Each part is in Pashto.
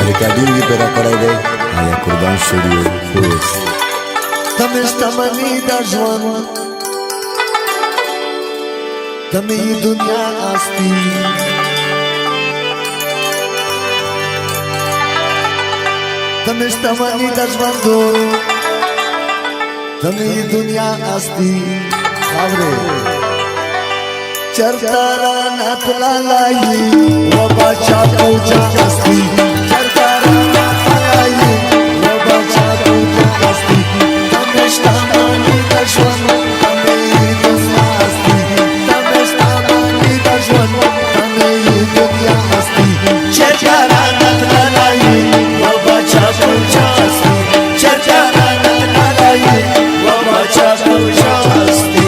रिकॉर्डिंग भी पेरा कराई दे आया कुर्बान स्टूडियो खुश तमिस्टमनी दजवन तमी दुनिया आस्ती तमिस्टमनी दजवन दो तमी दुनिया आस्ती आवरे चरतारा नातला लाई वो बाचा पूजा आस्ती चरतारा नातला लाई वो बाचा पूजा आस्ती तमिस्टमनी दजवन तमी दुनिया आस्ती तमिस्टमनी दजवन तमी दुनिया आस्ती चरतारा नातला लाई वो बाचा पूजा आस्ती चरतारा नातला लाई वो बाचा पूजा आस्ती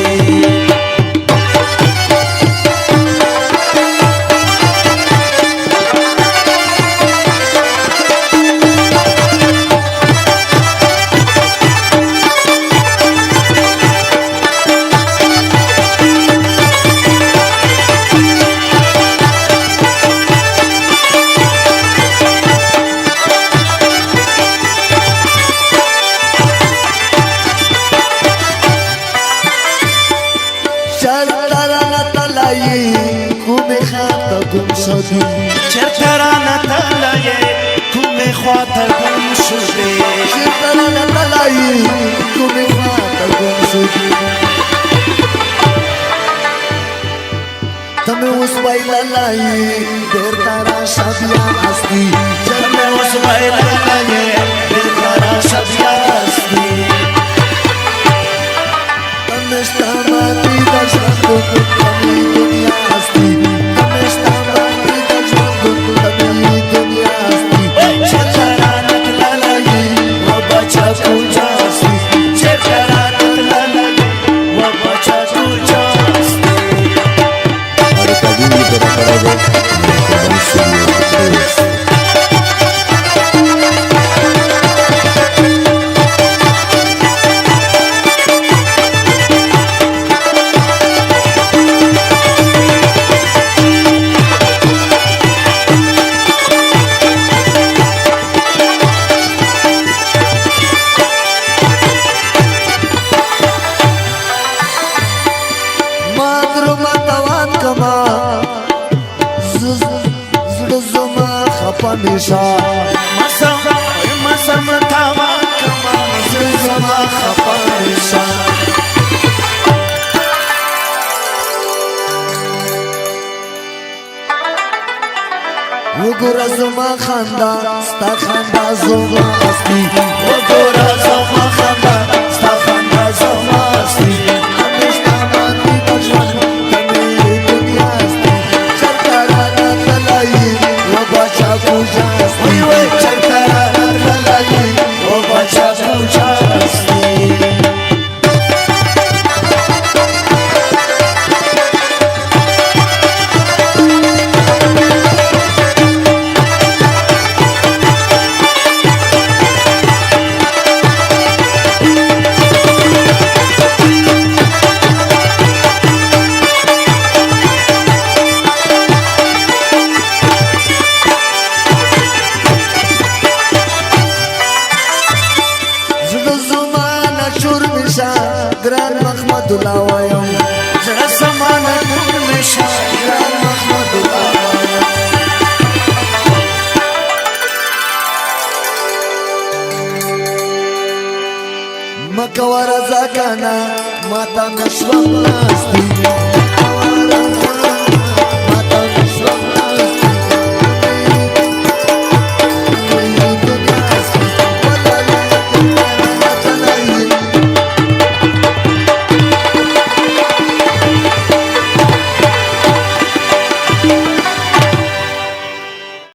چرترانه تلایه کومه خواته گم شده چرترانه تلایه کومه خواته گم شده تمه اوس وایلایه دیر تارا شبیا هستی تمه اوس وایلایه دیر تارا شبیا هستی تمه شتامانی دشمن تمی دنیا هستی تمه شتامانی دشمن تمی دنیا هستی چرترانه تلایه و بچا کوجا هستی چرترانه تلایه و بچا کوجا هستی रिकॉर्डिंग भी पेरा कराई दे आया कुर्बान स्टूडियो खुश پمیشا مسم تاوا کما زما خپمیشا وګور زما خندا ستا خندا زما استی وګور زما خندا ستا خندا زما استی همیشه باندې دښمن تمه دنیا استی چرتارا تلای و بچا پوجا استی چرتارا تلای و بچا پوجا استی ګران محمد الله وایم زړه سمانه ټول مشه ګران محمد الله وایم مکه ورځه کنه ماته نشوم ناستی